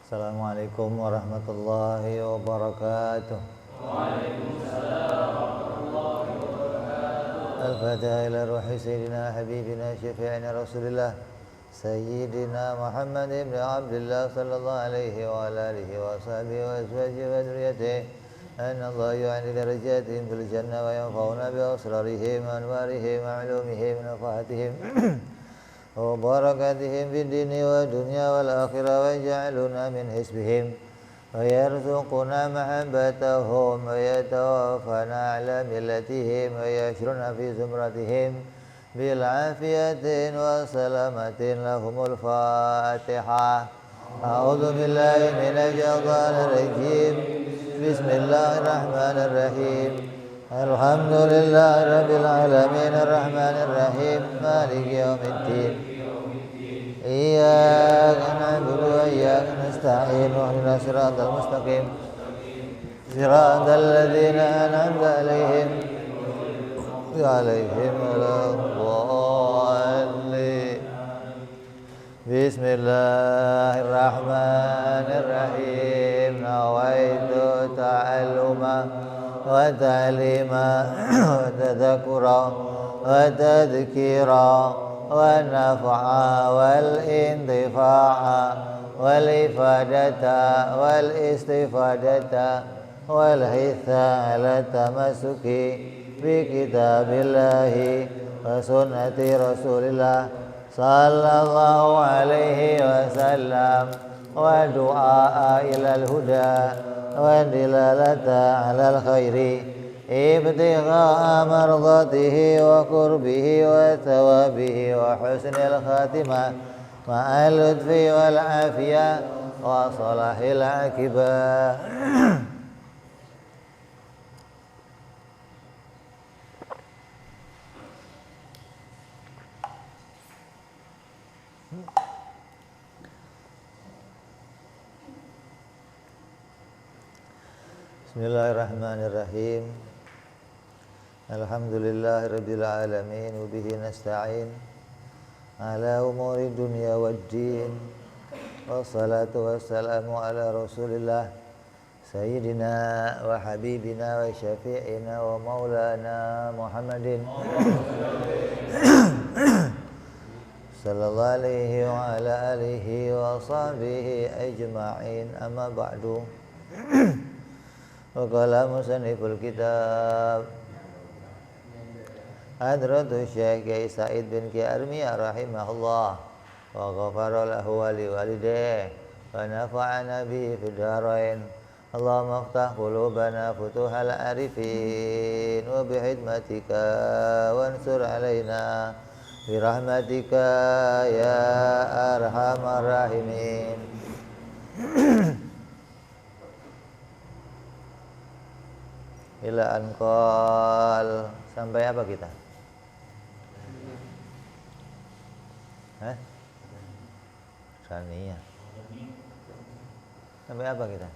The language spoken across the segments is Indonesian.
Assalamualaikum warahmatullahi wabarakatuh. Waalaikumsalam warahmatullahi wabarakatuh. Al-Fatiha ila ruhi Sayyidina Habibina Syafi'ina Rasulillah Sayyidina Muhammad ibn Abdullah sallallahu alaihi wa alihi wa sahbihi wa azwajihi wa dhurriyyatihi anna Allah yu'ali darajatihim fil jannah wa yanfa'una bi asrarihim wa anwarihim wa ulumihim wa nafahatihim wa barakatihim fid dini wa dunya wal akhirah wa ja'aluna min hisbihim wa yarzuquna mahabbatahum wa yatawaffana ala millatihim wa yashruna fi zumratihim bil afiyatin wa salamatin lahumul Fatihah. A'udzu billahi minasy syaithanir rajim. Bismillahirrahmanirrahim. Alhamdulillahi rabbil alamin arrahmanir rahim maliki yaumiddin. Iyyaka na'budu wa iyyaka nasta'in ihdinas siratal mustaqim siratal ladzina an'amta 'alaihim waladdallin. Bismillahirrahmanirrahim. Nawaitu ta'alluma wa ta'lima wa tadhakkura wa tadhkira wa naf'a wal intifa'a wal ifadata wal istifadata wal hitha ala tamassuki bi kitabillahi wa sunnati rasulillah sallallahu alaihi wasallam wa du'a ilal huda wa dilalata alal khairi ibtigha'a mardatihi wa qurbihi wa thawabihi wa husnil khatimah ma'al lutfi wal afiyah wa salahil akibah. Bismillahirrahmanirrahim. Alhamdulillahirabbil alamin wa bihi nasta'in ala umuri dunya waddin. Wassalatu wassalamu ala Rasulillah sayyidina wa habibina wa syafi'ina wa maulana Muhammadin sallallahu alaihi wa ala alihi wa sahbihi ajma'in. Amma ba'du. Wa qala musanniful kitab Hadratus Syekh Kiai Said bin Kiai Armiyah rahimahullah wa ghafara lahu wa liwalidayhi wa nafa'ana bihi fid dharain. Allahumma iftah qulubana futuhal arifin wa bihidmatika wansur alaina birahmatika ya arhamar rahimin. Ila anqal, sampai apa kita? Daniyah. Sampai apa kita?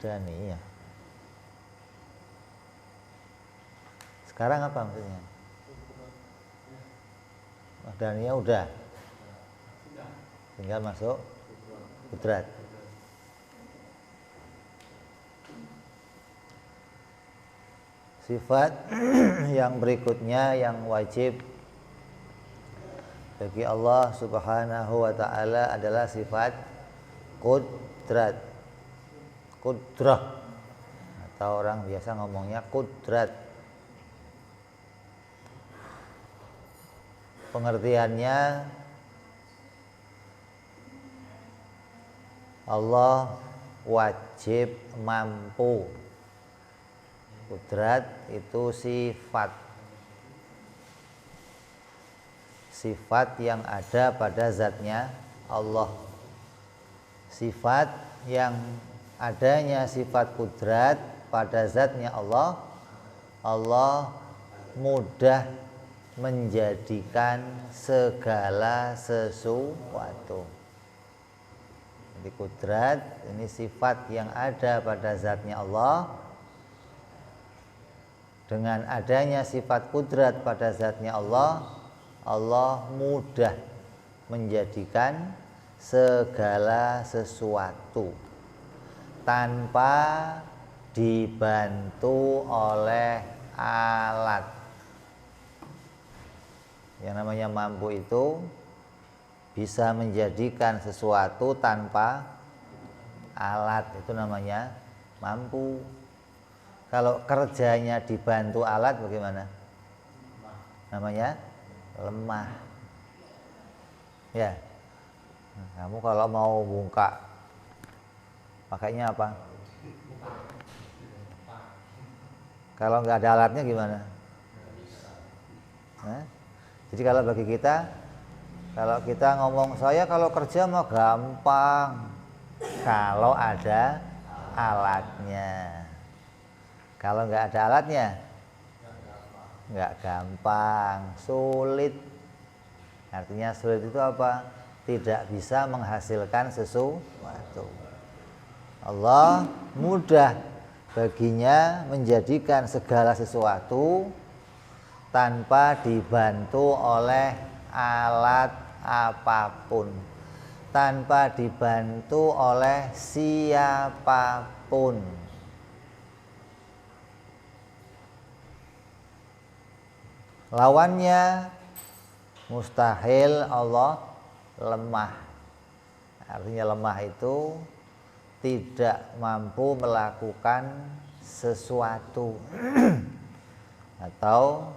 Daniyah. Sekarang apa maksudnya? Daniyah udah. Tinggal masuk kudrat. Sifat yang berikutnya yang wajib bagi Allah Subhanahu wa ta'ala adalah sifat kudrat, kudrah, atau orang biasa ngomongnya kudrat. Pengertiannya, Allah wajib mampu. Kudrat itu sifat yang ada pada zatnya Allah. Sifat yang adanya sifat kudrat pada zatnya Allah, Allah mudah menjadikan segala sesuatu. Jadi kudrat ini sifat yang ada pada zatnya Allah. Dengan adanya sifat kudrat pada zatnya Allah, Allah mudah menjadikan segala sesuatu tanpa dibantu oleh alat. Yang namanya mampu itu bisa menjadikan sesuatu tanpa alat, itu namanya mampu. Kalau kerjanya dibantu alat bagaimana? Namanya lemah. Ya, kamu kalau mau buka pakainya apa? Kalau nggak ada alatnya gimana? Nah, jadi kalau bagi kita, kalau kita ngomong saya kalau kerja mah gampang, kalau ada alatnya. Kalau nggak ada alatnya, nggak gampang, sulit. Artinya sulit itu apa? Tidak bisa menghasilkan sesuatu. Allah mudah baginya menjadikan segala sesuatu tanpa dibantu oleh alat apapun, tanpa dibantu oleh siapapun. Lawannya mustahil, Allah lemah. Artinya lemah itu tidak mampu melakukan sesuatu. Atau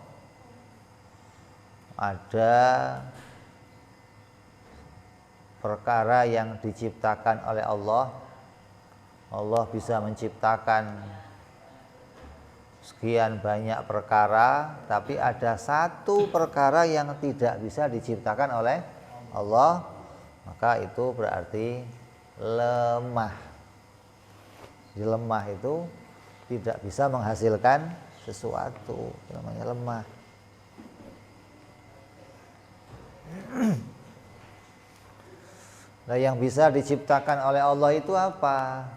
ada perkara yang diciptakan oleh Allah. Allah bisa menciptakan sekian banyak perkara, tapi ada satu perkara yang tidak bisa diciptakan oleh Allah, maka itu berarti lemah. Jadi lemah itu tidak bisa menghasilkan sesuatu, itu namanya lemah. Nah, yang bisa diciptakan oleh Allah itu apa?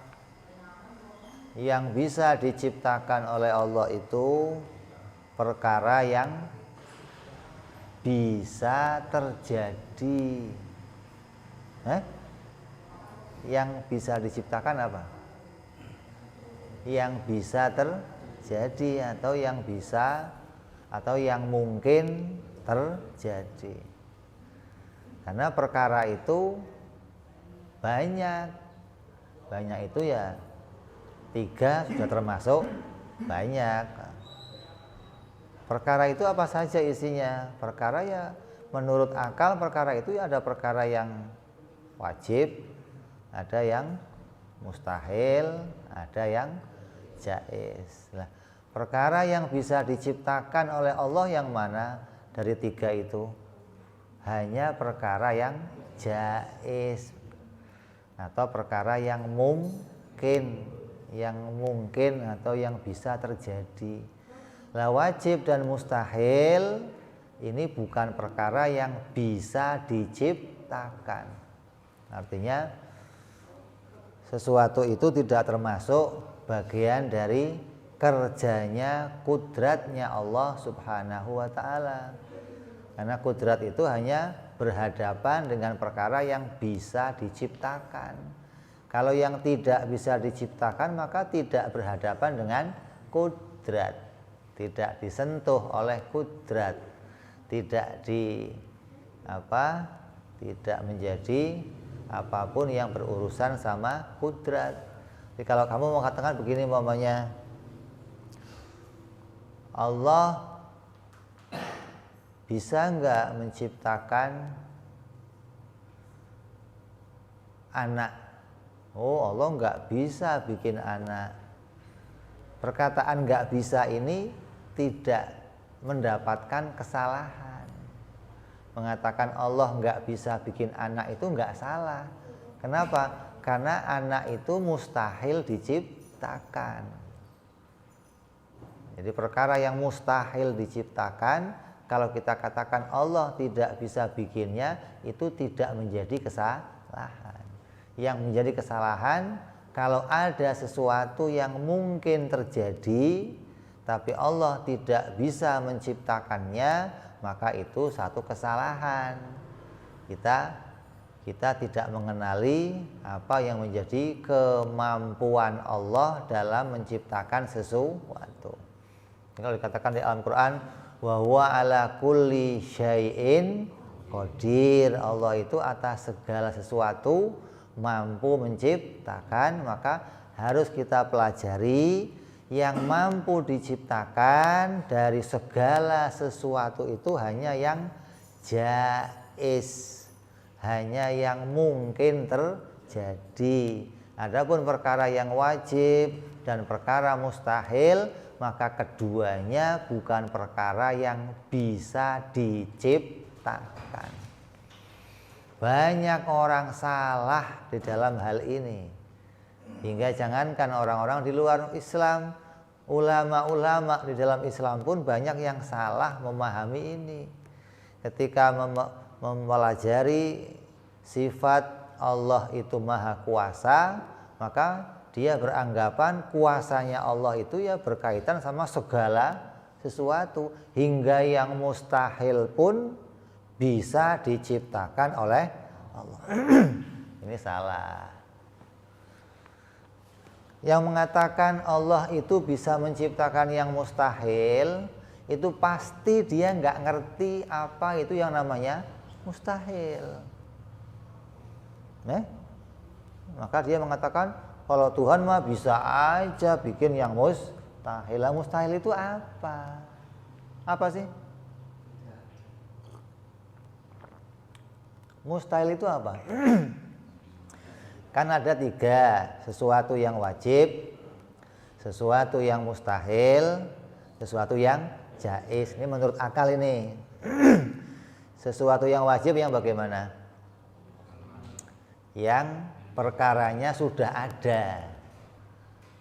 Yang bisa diciptakan oleh Allah itu perkara yang bisa terjadi. Yang bisa diciptakan apa? Yang bisa terjadi, atau yang bisa, atau yang mungkin terjadi. Karena perkara itu banyak. Banyak itu ya 3 sudah termasuk banyak. Perkara itu apa saja isinya? Perkara ya menurut akal perkara itu ya ada perkara yang wajib, ada yang mustahil, ada yang jaiz. Nah, perkara yang bisa diciptakan oleh Allah yang mana dari 3 itu? Hanya perkara yang jaiz atau perkara yang mungkin atau yang bisa terjadi. Lah wajib dan mustahil ini bukan perkara yang bisa diciptakan. Artinya sesuatu itu tidak termasuk bagian dari kerjanya, kudratnya Allah Subhanahu wa ta'ala. Karena kudrat itu hanya berhadapan dengan perkara yang bisa diciptakan. Kalau yang tidak bisa diciptakan maka tidak berhadapan dengan kudrat, tidak disentuh oleh kudrat, tidak tidak menjadi apapun yang berurusan sama kudrat. Jadi kalau kamu mau katakan begini umpamanya, Allah bisa enggak menciptakan anak? Oh, Allah enggak bisa bikin anak. Perkataan enggak bisa ini tidak mendapatkan kesalahan. Mengatakan Allah enggak bisa bikin anak itu enggak salah. Kenapa? Karena anak itu mustahil diciptakan. Jadi perkara yang mustahil diciptakan, kalau kita katakan Allah tidak bisa bikinnya, itu tidak menjadi kesalahan. Yang menjadi kesalahan kalau ada sesuatu yang mungkin terjadi tapi Allah tidak bisa menciptakannya, maka itu satu kesalahan. Kita kita tidak mengenali apa yang menjadi kemampuan Allah dalam menciptakan sesuatu. Kalau dikatakan di Al-Quran, wa huwa ala kulli syai'in qadir, Allah itu atas segala sesuatu mampu menciptakan, maka harus kita pelajari yang mampu diciptakan dari segala sesuatu itu hanya yang jaiz, hanya yang mungkin terjadi. Adapun perkara yang wajib dan perkara mustahil, maka keduanya bukan perkara yang bisa diciptakan. Banyak orang salah di dalam hal ini, hingga jangankan orang-orang di luar Islam, ulama-ulama di dalam Islam pun banyak yang salah memahami ini. Ketika mempelajari sifat Allah itu maha kuasa, maka dia beranggapan kuasanya Allah itu ya berkaitan sama segala sesuatu, hingga yang mustahil pun bisa diciptakan oleh Allah. Ini salah. Yang mengatakan Allah itu bisa menciptakan yang mustahil, itu pasti dia nggak ngerti apa itu yang namanya mustahil. Maka dia mengatakan kalau Tuhan mah bisa aja bikin yang mustahil. Mustahil itu apa? Apa sih? Mustahil itu apa? Kan ada 3, sesuatu yang wajib, sesuatu yang mustahil, sesuatu yang jaiz. Ini menurut akal ini. Sesuatu yang wajib yang bagaimana? Yang perkaranya sudah ada.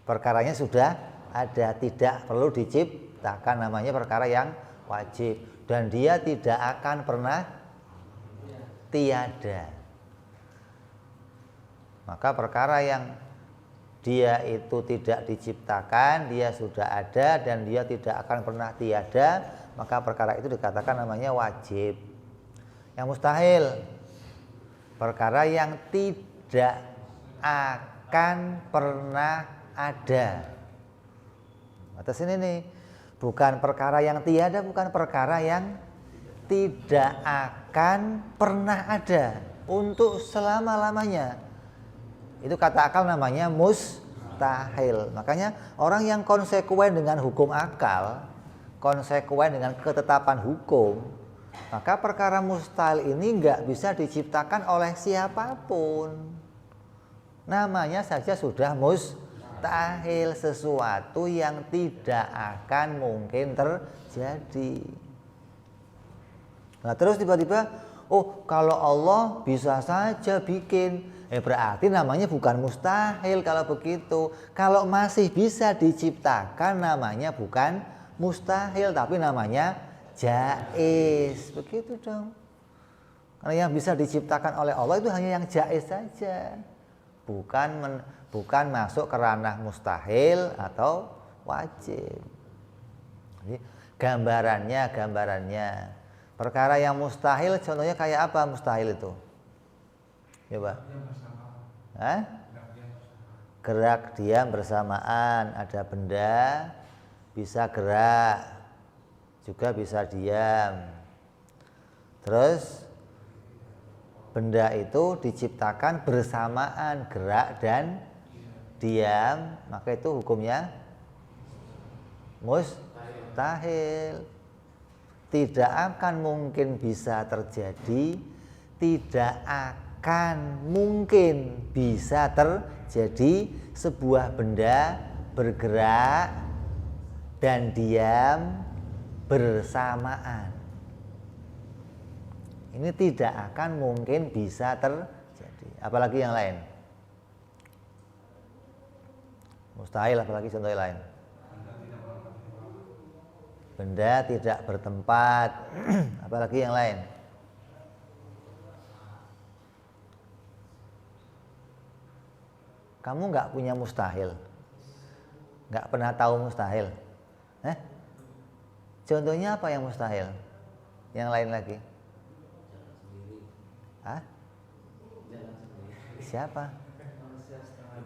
Perkaranya sudah ada, tidak perlu diciptakan, namanya perkara yang wajib. Dan dia tidak akan pernah tiada. Maka perkara yang dia itu tidak diciptakan, dia sudah ada dan dia tidak akan pernah tiada, maka perkara itu dikatakan namanya wajib. Yang mustahil, perkara yang tidak akan pernah ada. Atas ini nih, bukan perkara yang tiada, bukan perkara yang tidak akan pernah ada untuk selama-lamanya. Itu kata akal namanya mustahil. Makanya orang yang konsekuen dengan hukum akal, konsekuen dengan ketetapan hukum, maka perkara mustahil ini nggak bisa diciptakan oleh siapapun. Namanya saja sudah mustahil, sesuatu yang tidak akan mungkin terjadi. Nah terus tiba-tiba, oh kalau Allah bisa saja bikin, berarti namanya bukan mustahil kalau begitu. Kalau masih bisa diciptakan namanya bukan mustahil, tapi namanya jaiz. Begitu dong. Karena yang bisa diciptakan oleh Allah itu hanya yang jaiz saja, bukan masuk ke ranah mustahil atau wajib. Jadi gambarannya perkara yang mustahil, contohnya kayak apa mustahil itu? Coba. Gerak diam bersamaan. Ada benda bisa gerak, juga bisa diam. Terus benda itu diciptakan bersamaan gerak dan diam, maka itu hukumnya mustahil. Tidak akan mungkin bisa terjadi, tidak akan mungkin bisa terjadi sebuah benda bergerak dan diam bersamaan. Ini tidak akan mungkin bisa terjadi. Apalagi yang lain? Mustahil, apalagi contoh yang lain? Benda tidak bertempat. Apalagi yang lain? Kamu nggak punya mustahil, nggak pernah tahu mustahil. Contohnya apa yang mustahil? Yang lain lagi? Siapa?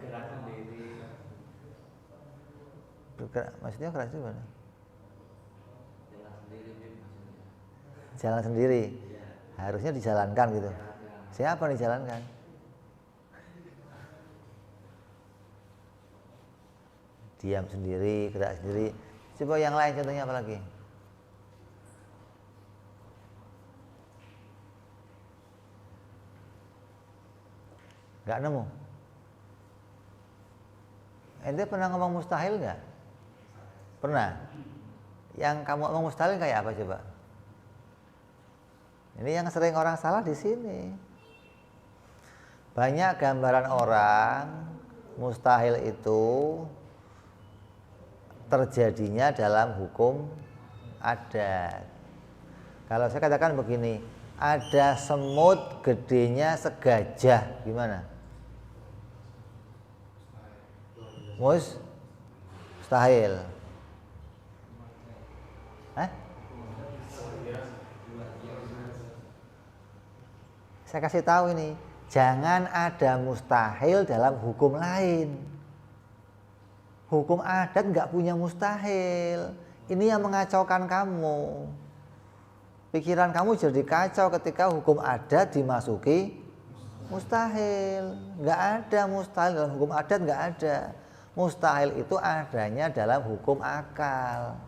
Gerak sendiri. Maksudnya gerak itu mana? Jalan sendiri maksudnya. Jalan sendiri. Iya. Harusnya dijalankan gitu. Jalan. Siapa yang dijalankan? Diam sendiri, gerak sendiri. Coba yang lain contohnya apa lagi? Gak nemu. Ente pernah ngomong mustahil nggak? Pernah. Yang kamu ngomong mustahil kayak apa coba? Ini yang sering orang salah di sini. Banyak gambaran orang mustahil itu terjadinya dalam hukum adat. Kalau saya katakan begini, ada semut gedenya segajah, gimana? Mustahil. Hah? Saya kasih tahu ini, jangan ada mustahil dalam hukum lain. Hukum adat nggak punya mustahil. Ini yang mengacaukan kamu. Pikiran kamu jadi kacau ketika hukum adat dimasuki mustahil. Nggak ada mustahil dalam hukum adat, nggak ada. Mustahil itu adanya dalam hukum akal.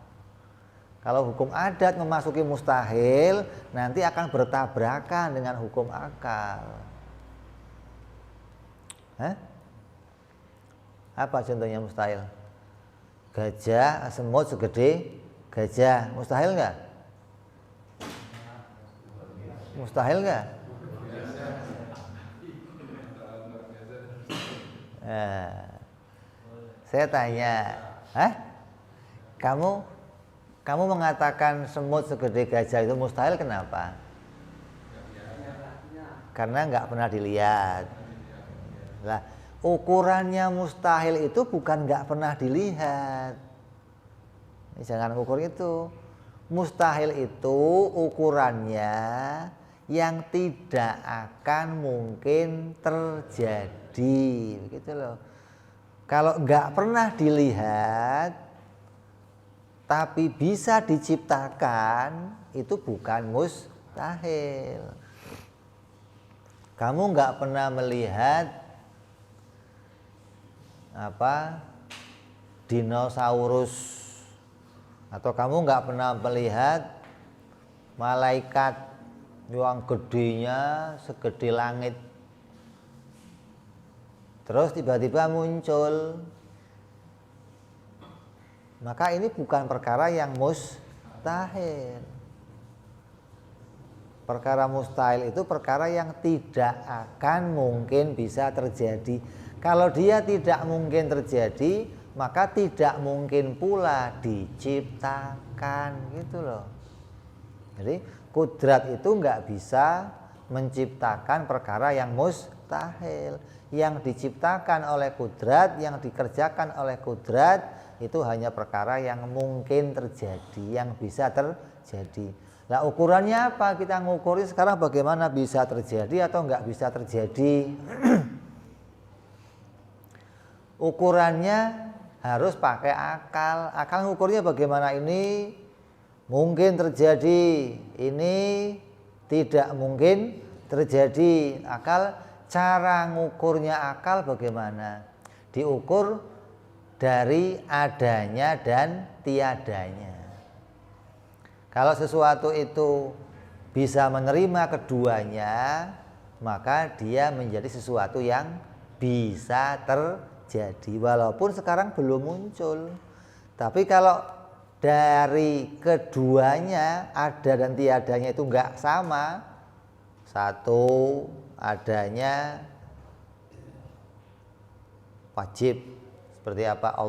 Kalau hukum adat memasuki mustahil, nanti akan bertabrakan dengan hukum akal. Hah? Apa contohnya mustahil? Gajah, semut segede gajah, mustahil nggak? Mustahil nggak? Nah, saya tanya, hah? Kamu mengatakan semut segede gajah itu mustahil, kenapa? Karena nggak pernah dilihat. Lah, ukurannya mustahil itu bukan nggak pernah dilihat. Jangan ukur itu. Mustahil itu ukurannya yang tidak akan mungkin terjadi, begitu loh. Kalau nggak pernah dilihat tapi bisa diciptakan, itu bukan mustahil. Kamu nggak pernah melihat dinosaurus, atau kamu nggak pernah melihat malaikat yang gedenya segede langit, terus tiba-tiba muncul, maka ini bukan perkara yang mustahil. Perkara mustahil itu perkara yang tidak akan mungkin bisa terjadi. Kalau dia tidak mungkin terjadi, maka tidak mungkin pula diciptakan, gitu loh. Jadi kudrat itu nggak bisa menciptakan perkara yang mustahil. Yang diciptakan oleh kudrat, yang dikerjakan oleh kudrat, itu hanya perkara yang mungkin terjadi, yang bisa terjadi. Nah, ukurannya apa? Kita ngukurin sekarang bagaimana bisa terjadi atau nggak bisa terjadi. Ukurannya harus pakai akal. Akal ngukurnya bagaimana? Ini mungkin terjadi, ini tidak mungkin terjadi. Akal, cara ngukurnya akal bagaimana? Diukur dari adanya dan tiadanya. Kalau sesuatu itu bisa menerima keduanya, maka dia menjadi sesuatu yang bisa terjadi, walaupun sekarang belum muncul. Tapi kalau dari keduanya, ada dan tiadanya itu enggak sama, satu adanya wajib, seperti apa?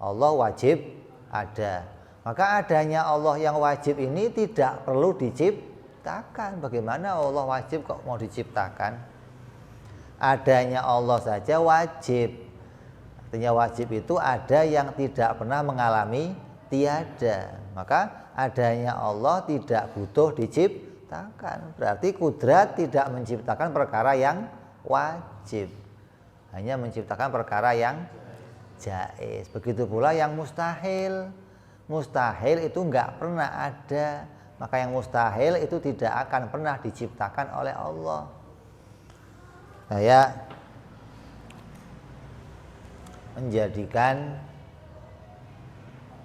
Allah wajib ada, maka adanya Allah yang wajib ini tidak perlu diciptakan. Bagaimana Allah wajib kok mau diciptakan? Adanya Allah saja wajib. Artinya wajib itu ada yang tidak pernah mengalami tiada. Maka adanya Allah tidak butuh diciptakan. Berarti kudrat tidak menciptakan perkara yang wajib. Hanya menciptakan perkara yang jaiz. Begitu pula yang mustahil. Mustahil itu enggak pernah ada. Maka yang mustahil itu tidak akan pernah diciptakan oleh Allah. Kayak menjadikan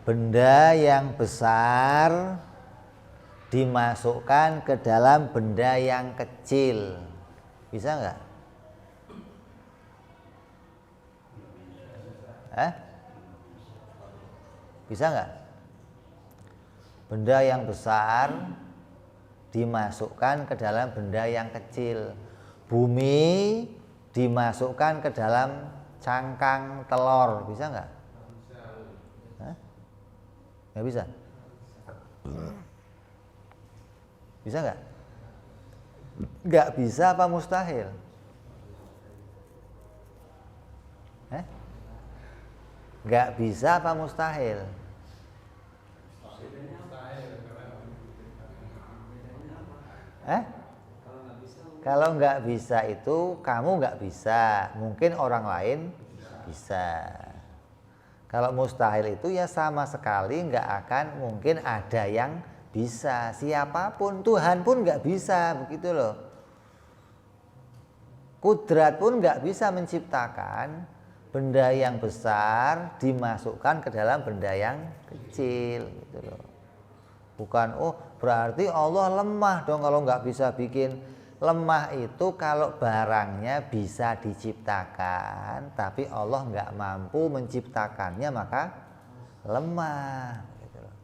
benda yang besar dimasukkan ke dalam benda yang kecil. Bisa enggak? Bisa enggak? Benda yang besar dimasukkan ke dalam benda yang kecil. Bumi dimasukkan ke dalam cangkang telur, bisa enggak? Nggak bisa? Bisa enggak? Nggak bisa apa mustahil? Nggak bisa apa mustahil? Kalau nggak bisa itu kamu nggak bisa, mungkin orang lain bisa. Kalau mustahil itu ya sama sekali nggak akan mungkin ada yang bisa. Siapapun, Tuhan pun nggak bisa, begitu loh. Kudrat pun nggak bisa menciptakan benda yang besar dimasukkan ke dalam benda yang kecil, gitu loh. Bukan, oh berarti Allah lemah dong kalau nggak bisa bikin. Lemah itu kalau barangnya bisa diciptakan, tapi Allah nggak mampu menciptakannya maka lemah. Gitu loh.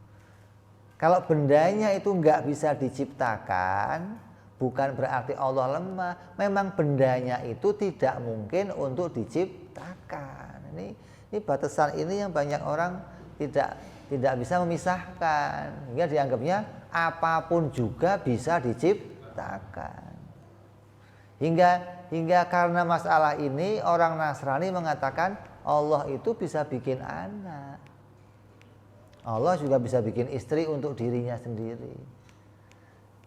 Kalau bendanya itu nggak bisa diciptakan, bukan berarti Allah lemah. Memang bendanya itu tidak mungkin untuk diciptakan. Ini batasan ini yang banyak orang tidak bisa memisahkan. Hingga dianggapnya apapun juga bisa diciptakan. Hingga karena masalah ini orang Nasrani mengatakan Allah itu bisa bikin anak. Allah juga bisa bikin istri untuk dirinya sendiri.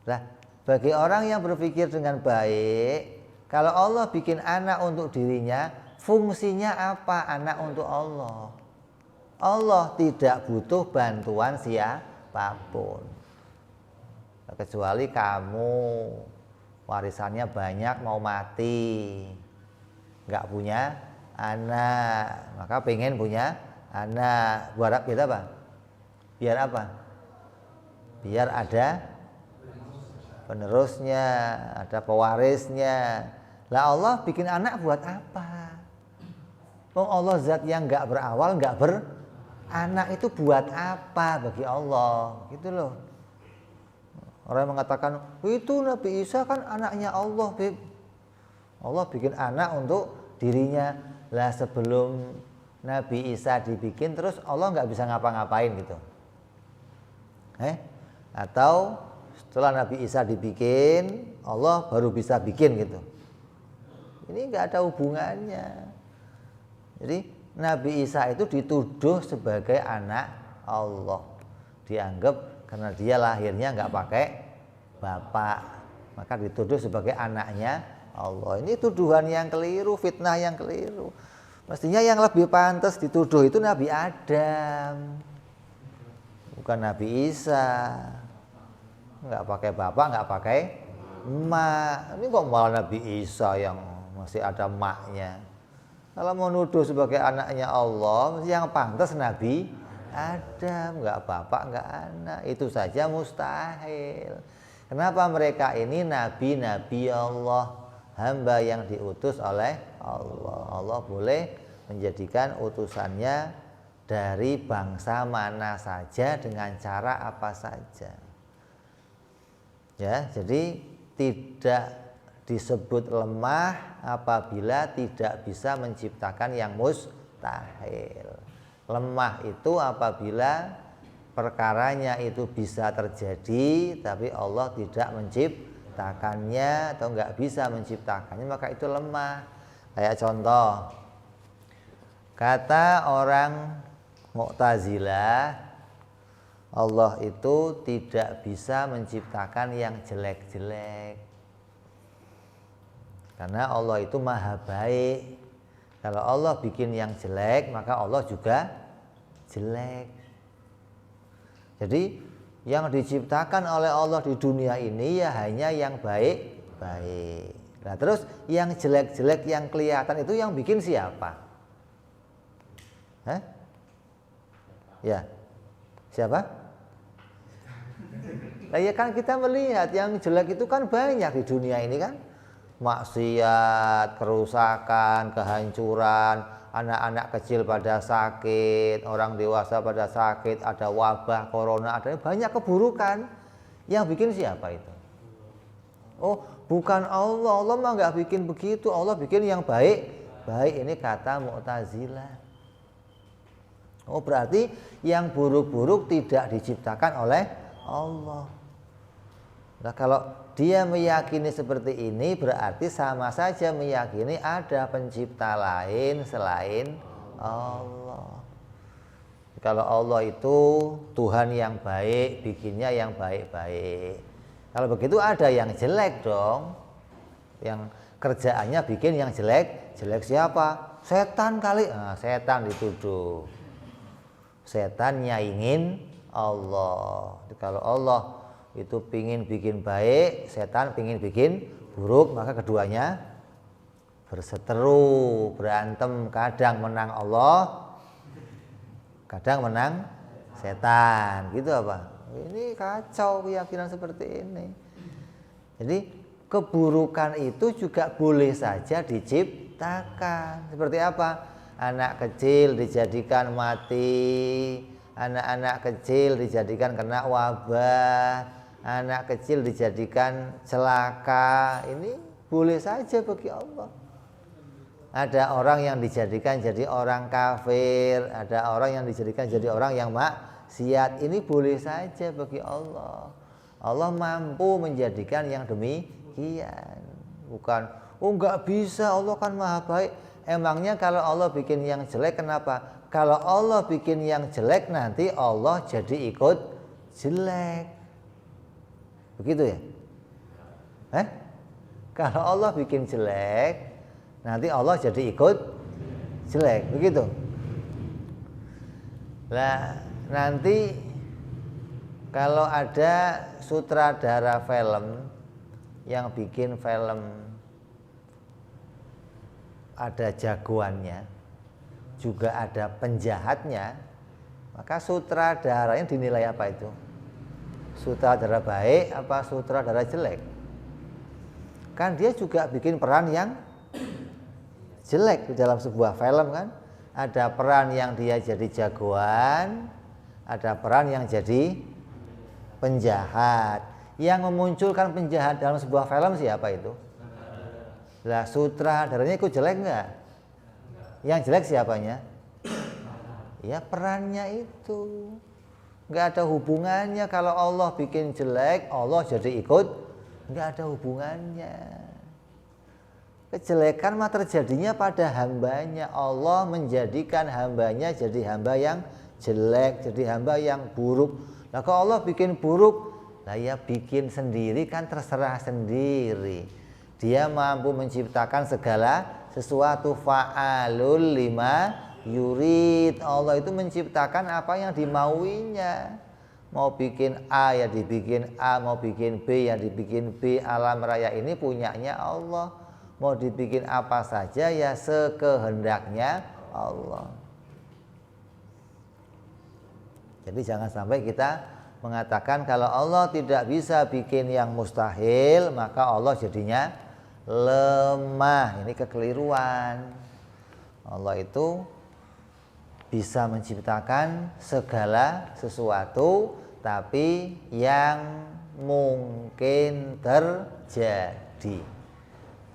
Nah, bagi orang yang berpikir dengan baik, kalau Allah bikin anak untuk dirinya, fungsinya apa anak untuk Allah? Allah tidak butuh bantuan siapapun. Kecuali kamu warisannya banyak mau mati, nggak punya anak, maka pengen punya anak. Biar apa? Biar apa? Biar ada penerusnya, ada pewarisnya. Lah Allah bikin anak buat apa? Allah zat yang nggak berawal, nggak beranak, itu buat apa bagi Allah? Gitu loh. Orang yang mengatakan, itu Nabi Isa kan anaknya Allah, Beb. Allah bikin anak untuk dirinya. Lah sebelum Nabi Isa dibikin, terus Allah nggak bisa ngapa-ngapain gitu. Atau setelah Nabi Isa dibikin, Allah baru bisa bikin gitu. Ini nggak ada hubungannya. Jadi Nabi Isa itu dituduh sebagai anak Allah. Dianggap karena dia lahirnya nggak pakai bapak, maka dituduh sebagai anaknya Allah. Ini tuduhan yang keliru, fitnah yang keliru. Mestinya yang lebih pantas dituduh itu Nabi Adam, bukan Nabi Isa. Nggak pakai bapak, nggak pakai emak. Ini kok malah Nabi Isa yang masih ada emaknya. Kalau mau nuduh sebagai anaknya Allah, mesti yang pantas Nabi Adam, nggak bapak, nggak anak. Itu saja mustahil. Kenapa mereka ini nabi-nabi Allah, hamba yang diutus oleh Allah. Allah boleh menjadikan utusannya dari bangsa mana saja dengan cara apa saja. Ya, jadi tidak disebut lemah apabila tidak bisa menciptakan yang mustahil. Lemah itu apabila perkaranya itu bisa terjadi tapi Allah tidak menciptakannya atau nggak bisa menciptakannya, maka itu lemah. Kayak contoh, kata orang Mu'tazilah, Allah itu tidak bisa menciptakan yang jelek-jelek. Karena Allah itu maha baik. Kalau Allah bikin yang jelek, maka Allah juga jelek. Jadi yang diciptakan oleh Allah di dunia ini ya hanya yang baik-baik. Nah terus yang jelek-jelek yang kelihatan itu yang bikin siapa? Hah? Ya, siapa? Nah ya kan kita melihat yang jelek itu kan banyak di dunia ini kan. Maksiat, kerusakan, kehancuran, anak-anak kecil pada sakit, orang dewasa pada sakit, ada wabah, corona, ada banyak keburukan. Yang bikin siapa itu? Oh, bukan Allah. Allah mah nggak bikin begitu. Allah bikin yang baik. Baik ini kata Mu'tazilah. Oh, berarti yang buruk-buruk tidak diciptakan oleh Allah. Nah, kalau dia meyakini seperti ini berarti sama saja meyakini ada pencipta lain selain Allah. Kalau Allah itu Tuhan yang baik, bikinnya yang baik-baik. Kalau begitu ada yang jelek dong. Yang kerjaannya bikin yang jelek. Jelek siapa? Setan kali. Nah, setan dituduh. Setan nyaingin Allah. Kalau Allah itu pingin bikin baik, setan pingin bikin buruk, maka keduanya berseteru, berantem, kadang menang Allah, kadang menang setan, gitu apa? Ini kacau keyakinan seperti ini. Jadi keburukan itu juga boleh saja diciptakan. Seperti apa? Anak kecil dijadikan mati, anak-anak kecil dijadikan kena wabah, anak kecil dijadikan celaka. Ini boleh saja bagi Allah. Ada orang yang dijadikan jadi orang kafir, ada orang yang dijadikan jadi orang yang maksiat. Ini boleh saja bagi Allah. Allah mampu menjadikan yang demikian. Bukan, oh enggak bisa, Allah kan maha baik. Emangnya kalau Allah bikin yang jelek kenapa? Kalau Allah bikin yang jelek nanti Allah jadi ikut jelek. Begitu ya? Kalau Allah bikin jelek nanti Allah jadi ikut jelek. Begitu? Nah, nanti kalau ada sutradara film yang bikin film ada jagoannya, juga ada penjahatnya, maka sutradaranya dinilai apa itu? Sutradara baik apa sutradara jelek? Kan dia juga bikin peran yang jelek di dalam sebuah film kan. Ada peran yang dia jadi jagoan, ada peran yang jadi penjahat. Yang memunculkan penjahat dalam sebuah film siapa itu? Lah sutradaranya ikut jelek enggak? Yang jelek siapanya? Ya perannya itu. Enggak ada hubungannya. Kalau Allah bikin jelek, Allah jadi ikut. Enggak ada hubungannya. Kejelekan mah terjadinya pada hambanya. Allah menjadikan hambanya jadi hamba yang jelek, jadi hamba yang buruk. Nah kalau Allah bikin buruk, lah ya bikin sendiri kan terserah sendiri. Dia mampu menciptakan segala sesuatu, fa'alul lima yurid. Allah itu menciptakan apa yang dimauinya. Mau bikin A ya dibikin A, mau bikin B ya dibikin B. Alam raya ini punyanya Allah. Mau dibikin apa saja ya sekehendaknya Allah. Jadi jangan sampai kita mengatakan kalau Allah tidak bisa bikin yang mustahil, maka Allah jadinya lemah. Ini kekeliruan. Allah itu bisa menciptakan segala sesuatu, tapi yang mungkin terjadi,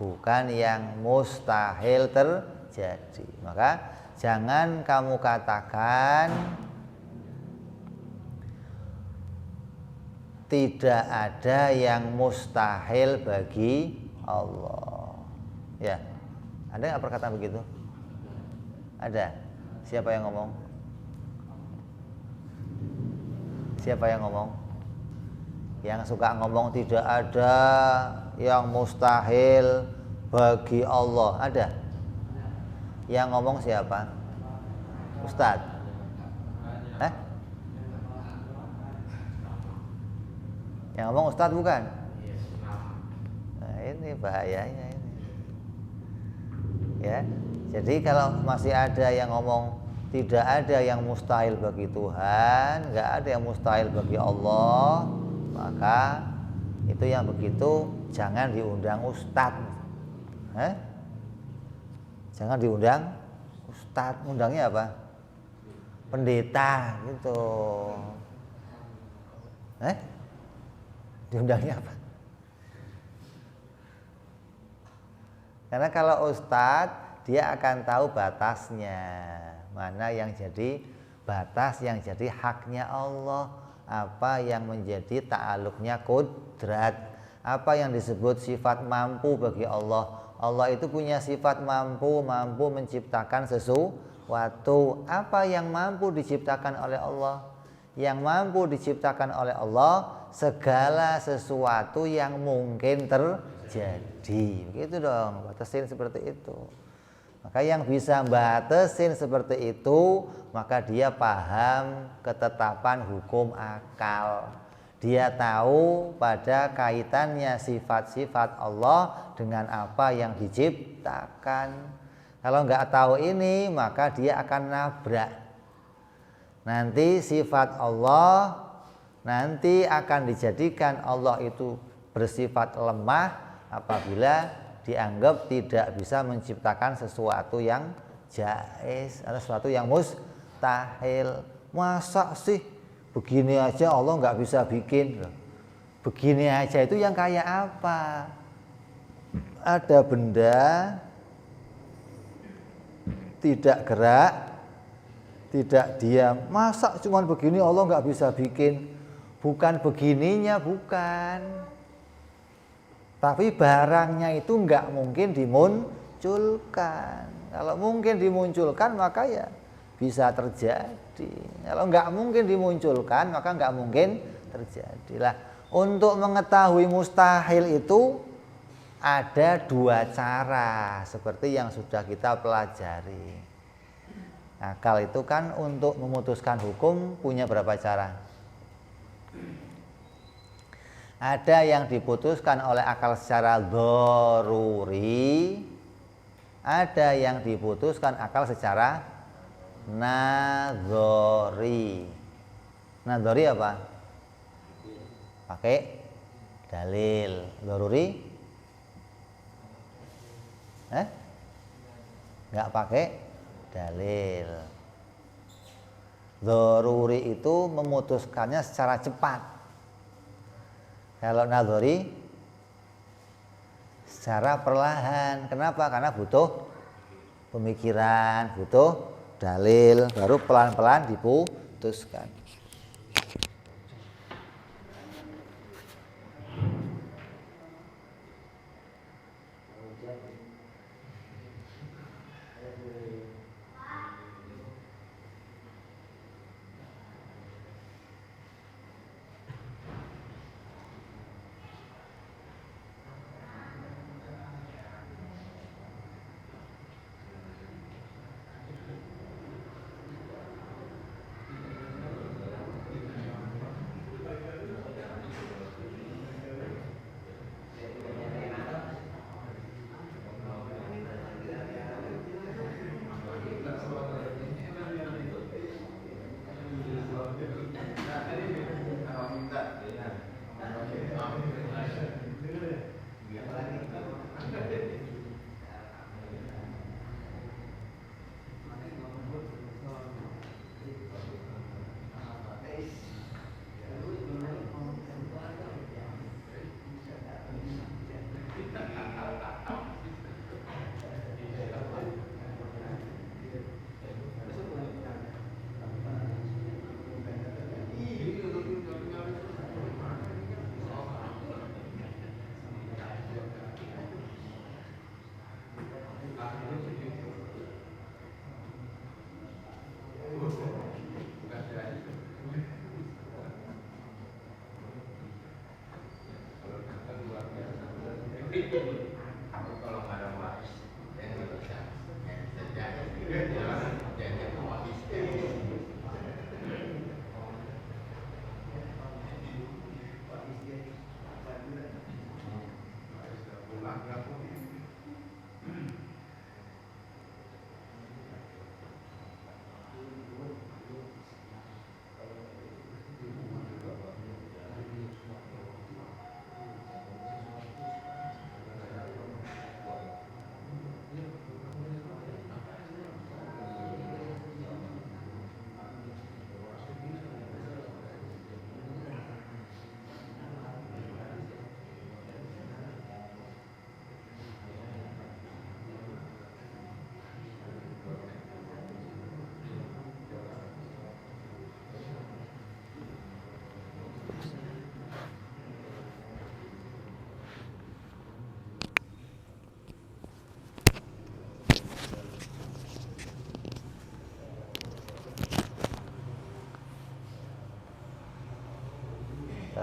bukan yang mustahil terjadi. Maka jangan kamu katakan tidak ada yang mustahil bagi Allah. Ya, ada nggak perkataan begitu? Ada. Siapa yang ngomong? Siapa yang ngomong? Yang suka ngomong tidak ada yang mustahil bagi Allah ada? Yang ngomong siapa? Ustadz? Yang ngomong Ustadz bukan? Nah, ini bahayanya ini. Ya, jadi kalau masih ada yang ngomong tidak ada yang mustahil bagi Tuhan, nggak ada yang mustahil bagi Allah, maka itu yang begitu jangan diundang Ustadz. Jangan diundang Ustadz, undangnya apa? Pendeta gitu. Diundangnya apa? Karena kalau Ustadz dia akan tahu batasnya, mana yang jadi batas yang jadi haknya Allah, apa yang menjadi ta'aluknya kudrat, apa yang disebut sifat mampu bagi Allah. Allah itu punya sifat mampu menciptakan sesuatu. Apa yang mampu diciptakan oleh Allah? Yang mampu diciptakan oleh Allah segala sesuatu yang mungkin terjadi. Begitu dong, batasin seperti itu. Maka yang bisa batasin seperti itu, maka dia paham ketetapan hukum akal. Dia tahu pada kaitannya sifat-sifat Allah dengan apa yang diciptakan. Kalau nggak tahu ini, maka dia akan nabrak. Nanti sifat Allah nanti akan dijadikan Allah itu bersifat lemah apabila dianggap tidak bisa menciptakan sesuatu yang jaiz atau sesuatu yang mustahil. Masa sih begini aja Allah nggak bisa bikin? Begini aja itu yang kayak apa? Ada benda tidak gerak, tidak diam. Masa cuma begini Allah nggak bisa bikin? Bukan begininya, bukan. Tapi barangnya itu nggak mungkin dimunculkan. Kalau mungkin dimunculkan maka ya bisa terjadi. Kalau nggak mungkin dimunculkan maka nggak mungkin terjadi. Lah, untuk mengetahui mustahil itu ada dua cara seperti yang sudah kita pelajari. Akal itu kan untuk memutuskan hukum punya berapa cara? Ada yang diputuskan oleh akal secara dzaruri, ada yang diputuskan akal secara nadzori. Nadzori apa? Pakai dalil. Dzaruri? Nggak pakai dalil. Dzaruri itu memutuskannya secara cepat. Kalau nadzori secara perlahan. Kenapa? Karena butuh pemikiran, butuh dalil, baru pelan-pelan diputuskan.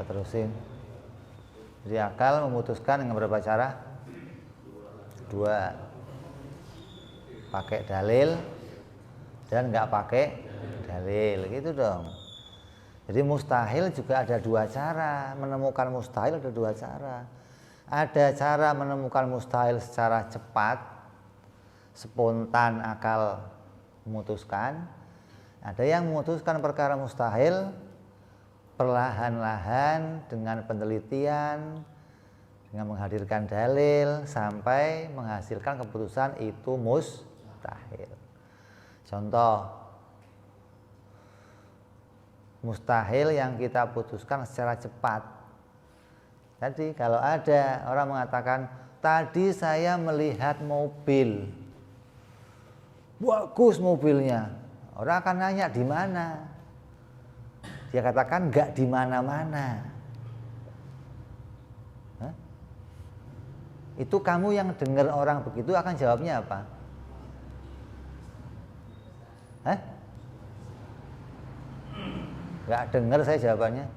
Kita terusin. Jadi akal memutuskan dengan berapa cara? Dua. Pakai dalil dan nggak pakai dalil, gitu dong. Jadi mustahil juga ada dua cara. Menemukan mustahil ada dua cara. Ada cara menemukan mustahil secara cepat, spontan akal memutuskan. Ada yang memutuskan perkara mustahil perlahan-lahan dengan penelitian, dengan menghadirkan dalil sampai menghasilkan keputusan itu mustahil. Contoh, mustahil yang kita putuskan secara cepat. Tadi kalau ada orang mengatakan, tadi saya melihat mobil, bagus mobilnya. Orang akan nanya di mana? Dia katakan enggak di mana-mana. Itu kamu yang dengar orang begitu akan jawabnya apa? Enggak dengar saya jawabannya.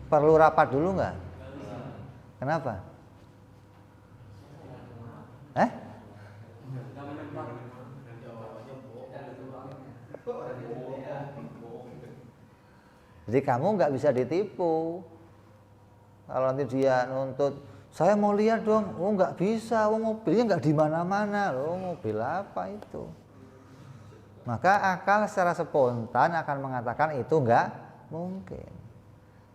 Perlu rapat dulu enggak? Kenapa? Jadi kamu nggak bisa ditipu. Kalau nanti dia nuntut, saya mau lihat dong, oh nggak bisa, oh mobilnya nggak di mana-mana, loh mobil apa itu? Maka akal secara spontan akan mengatakan itu nggak mungkin.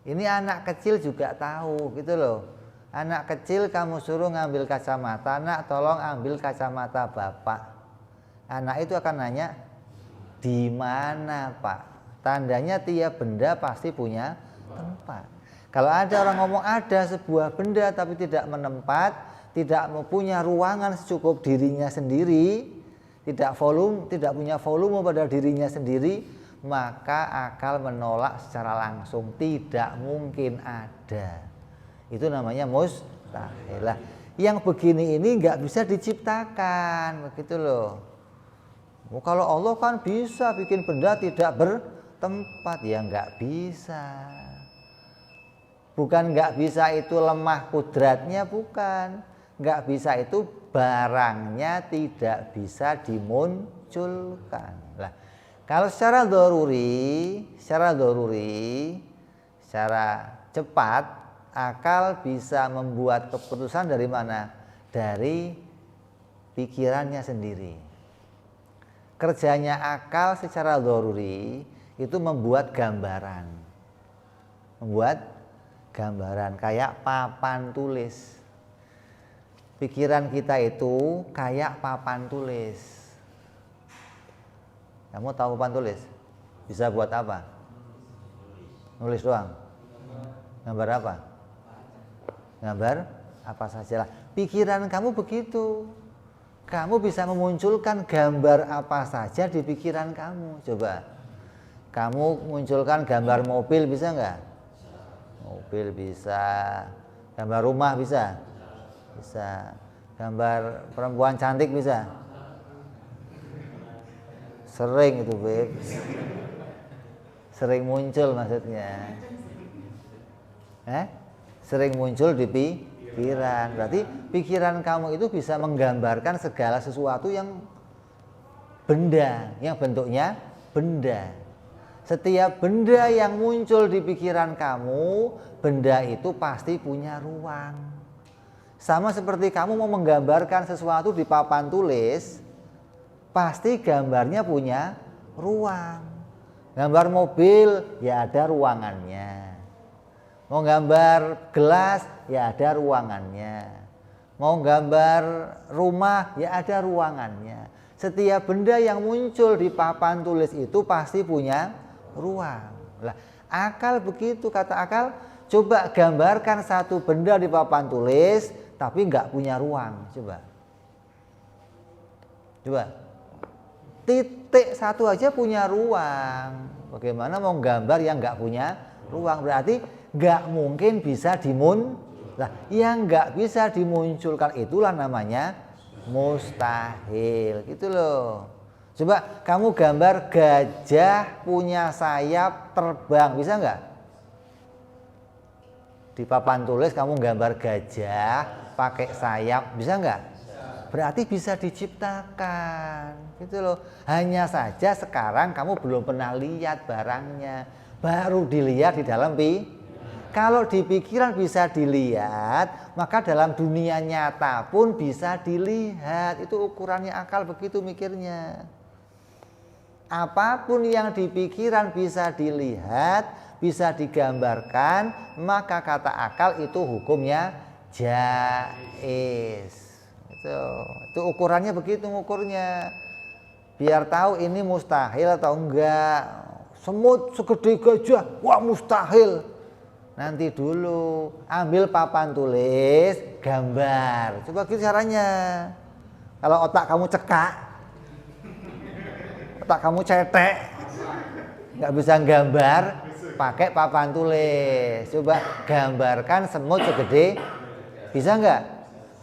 Ini anak kecil juga tahu, gitu loh. Anak kecil kamu suruh ngambil kacamata, nak tolong ambil kacamata bapak. Anak itu akan nanya, di mana pak? Tandanya tiap benda pasti punya tempat. Kalau ada orang ngomong ada sebuah benda tapi tidak menempat, tidak mempunyai ruangan secukup dirinya sendiri, tidak punya volume pada dirinya sendiri, maka akal menolak secara langsung, tidak mungkin ada. Itu namanya mustahil. Yang begini ini nggak bisa diciptakan, begitu loh. Kalau Allah kan bisa bikin benda tidak bertempat, ya nggak bisa. Bukan nggak bisa itu lemah kudratnya, bukan. Nggak bisa itu barangnya tidak bisa dimunculkan. Lah, kalau secara doruri, secara cepat, akal bisa membuat keputusan dari mana? Dari pikirannya sendiri. Kerjanya akal secara doruri itu membuat gambaran. Kayak papan tulis. Pikiran kita itu kayak papan tulis. Kamu tahu papan tulis? Bisa buat apa? Nulis doang. Gambar apa? Gambar apa saja lah. Pikiran kamu begitu. Kamu bisa memunculkan gambar apa saja di pikiran kamu. Coba. Kamu munculkan gambar mobil bisa nggak? Mobil bisa. Gambar rumah bisa? Bisa. Gambar perempuan cantik bisa? Sering itu, Beb. Sering muncul maksudnya. Sering muncul di pikiran. Berarti pikiran kamu itu bisa menggambarkan segala sesuatu yang benda, yang bentuknya benda. Setiap benda yang muncul di pikiran kamu, benda itu pasti punya ruang. Sama seperti kamu mau menggambarkan sesuatu di papan tulis, pasti gambarnya punya ruang. Gambar mobil, ya ada ruangannya. Mau gambar gelas, ya ada ruangannya. Mau gambar rumah, ya ada ruangannya. Setiap benda yang muncul di papan tulis itu pasti punya ruang. Lah, akal begitu, kata akal, coba gambarkan satu benda di papan tulis tapi nggak punya ruang. Coba. Titik satu aja punya ruang. Bagaimana mau gambar yang nggak punya ruang? Berarti nggak mungkin bisa Lah, yang nggak bisa dimunculkan itulah namanya mustahil, gitu loh. Coba kamu gambar gajah punya sayap terbang, bisa nggak? Di papan tulis kamu gambar gajah pakai sayap, bisa nggak? Berarti bisa diciptakan, gitu loh. Hanya saja sekarang kamu belum pernah lihat barangnya, baru dilihat di dalam Kalau di pikiran bisa dilihat, maka dalam dunia nyata pun bisa dilihat. Itu ukurannya akal, begitu mikirnya. Apapun yang di pikiran bisa dilihat, bisa digambarkan, maka kata akal itu hukumnya jaiz. Itu ukurannya begitu ngukurnya. Biar tahu ini mustahil atau enggak. Semut segede gajah, wah mustahil. Nanti dulu ambil papan tulis, gambar. Coba gitu caranya. Kalau otak kamu cekak, otak kamu cetek, nggak bisa gambar, pakai papan tulis. Coba gambarkan semut segede, bisa nggak?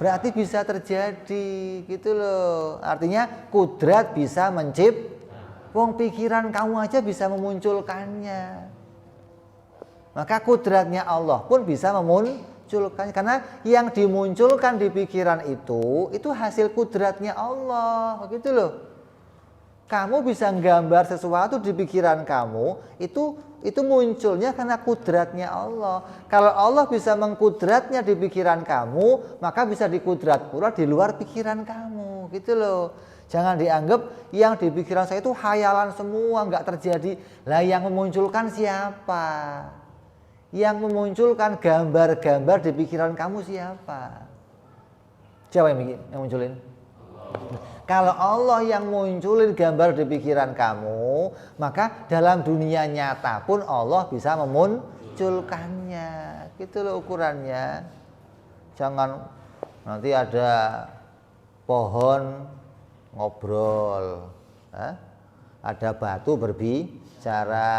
Berarti bisa terjadi, gitu loh. Artinya kudrat bisa wong pikiran kamu aja bisa memunculkannya. Maka kudratnya Allah pun bisa memunculkan. Karena yang dimunculkan di pikiran itu hasil kudratnya Allah. Begitu loh. Kamu bisa gambar sesuatu di pikiran kamu, itu munculnya karena kudratnya Allah. Kalau Allah bisa mengkudratnya di pikiran kamu, maka bisa dikudrat pula di luar pikiran kamu. Gitu loh. Jangan dianggap yang di pikiran saya itu khayalan semua, nggak terjadi. Lah yang memunculkan siapa? Yang memunculkan gambar-gambar di pikiran kamu siapa? Siapa yang munculin? Kalau Allah yang munculin gambar di pikiran kamu, maka dalam dunia nyata pun Allah bisa memunculkannya. Gitu loh ukurannya. Jangan nanti ada pohon ngobrol, ada batu berbicara,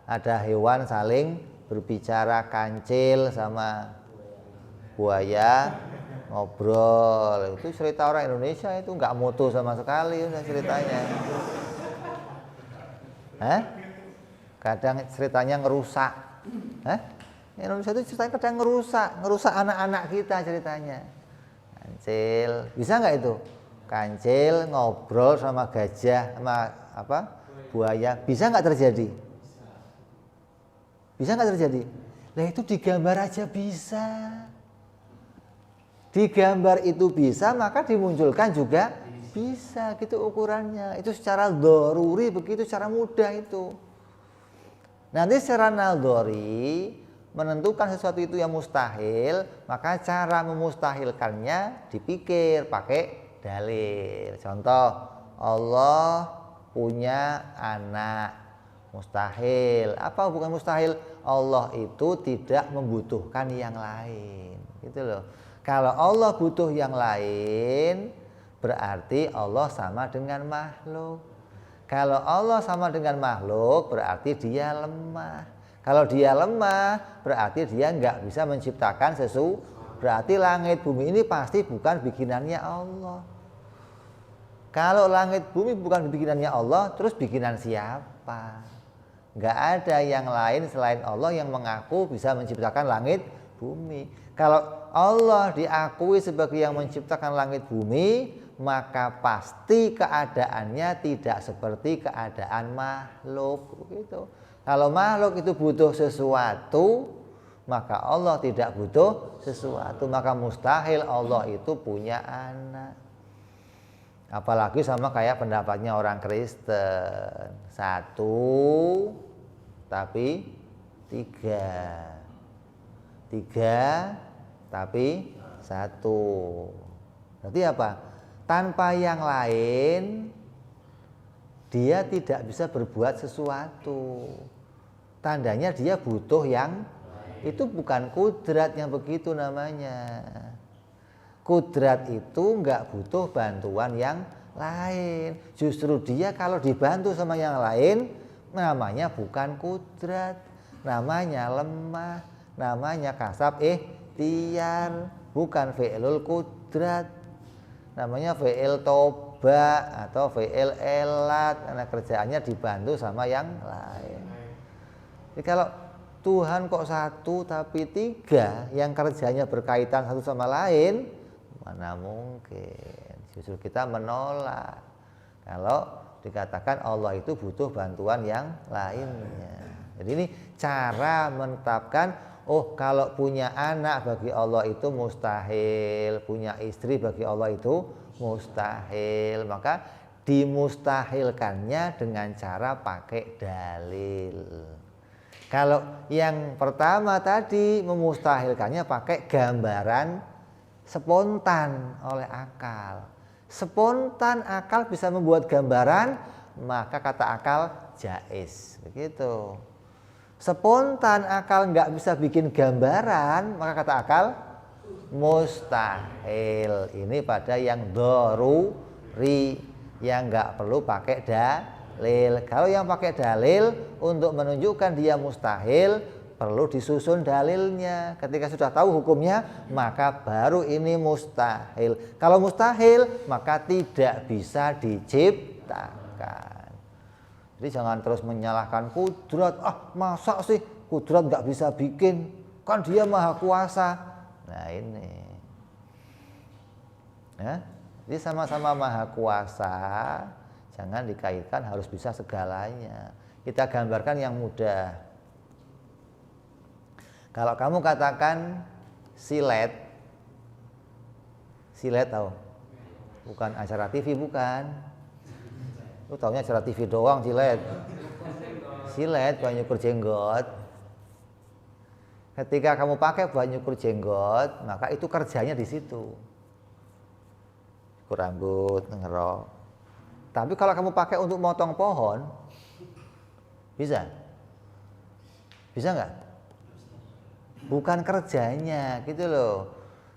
ada hewan saling berbicara, kancil sama buaya ngobrol. Itu cerita orang Indonesia, itu nggak mutu sama sekali ceritanya. Kadang ceritanya ngerusak. Indonesia itu ceritanya kadang ngerusak anak-anak kita ceritanya. Kancil, bisa nggak itu? Kancil ngobrol sama gajah, sama buaya, bisa nggak terjadi? Bisa nggak terjadi? Nah itu digambar aja bisa. Digambar itu bisa, maka dimunculkan juga bisa. Gitu ukurannya. Itu secara dzaruri begitu, secara mudah itu. Nanti secara naldori menentukan sesuatu itu yang mustahil, maka cara memustahilkannya dipikir pakai dalil. Contoh, Allah punya anak. Mustahil. Apa bukan mustahil? Allah itu tidak membutuhkan yang lain. Gitu loh. Kalau Allah butuh yang lain, berarti Allah sama dengan makhluk. Kalau Allah sama dengan makhluk, berarti dia lemah. Kalau dia lemah, berarti dia nggak bisa menciptakan sesuatu. Berarti langit bumi ini pasti bukan bikinannya Allah. Kalau langit bumi bukan bikinannya Allah, terus bikinan siapa? Nggak ada yang lain selain Allah yang mengaku bisa menciptakan langit bumi. Kalau Allah diakui sebagai yang menciptakan langit bumi, maka pasti keadaannya tidak seperti keadaan makhluk. Begitu. Kalau makhluk itu butuh sesuatu, maka Allah tidak butuh sesuatu. Maka mustahil Allah itu punya anak. Apalagi sama kayak pendapatnya orang Kristen. 1 tapi 3. 3 tapi 1. Berarti apa? Tanpa yang lain dia tidak bisa berbuat sesuatu. Tandanya dia butuh yang itu bukan kudrat yang begitu namanya. Kudrat itu enggak butuh bantuan yang lain. Justru dia kalau dibantu sama yang lain, namanya bukan kudrat, namanya lemah, namanya kasab ikhtiar, bukan fi'lul kudrat. Namanya fi'il toba atau fi'il elat, karena kerjaannya dibantu sama yang lain. Jadi kalau Tuhan kok satu tapi tiga yang kerjanya berkaitan satu sama lain? Mana mungkin. Justru kita menolak kalau dikatakan Allah itu butuh bantuan yang lainnya. Jadi ini cara menetapkan, oh kalau punya anak bagi Allah itu mustahil, punya istri bagi Allah itu mustahil, maka dimustahilkannya dengan cara pakai dalil. Kalau yang pertama tadi memustahilkannya pakai gambaran spontan oleh akal. Spontan akal bisa membuat gambaran, maka kata akal jaiz. Begitu. Spontan akal nggak bisa bikin gambaran, maka kata akal mustahil. Ini pada yang doruri, yang nggak perlu pakai dalil. Kalau yang pakai dalil untuk menunjukkan dia mustahil, perlu disusun dalilnya. Ketika sudah tahu hukumnya, maka baru ini mustahil. Kalau mustahil, maka tidak bisa diciptakan. Jadi jangan terus menyalahkan kudrat. Ah, masa sih kudrat nggak bisa bikin? Kan dia maha kuasa. Nah ini, ya. Jadi sama-sama maha kuasa, jangan dikaitkan harus bisa segalanya. Kita gambarkan yang mudah. Kalau kamu katakan silet tahu? Bukan acara TV, bukan. Lu taunya acara TV doang silet. Silet buat nyukur jenggot. Ketika kamu pakai buat nyukur jenggot, maka itu kerjanya di situ. Cukur rambut, ngerok. Tapi kalau kamu pakai untuk motong pohon, bisa? Bisa nggak? Bukan kerjanya, gitu loh.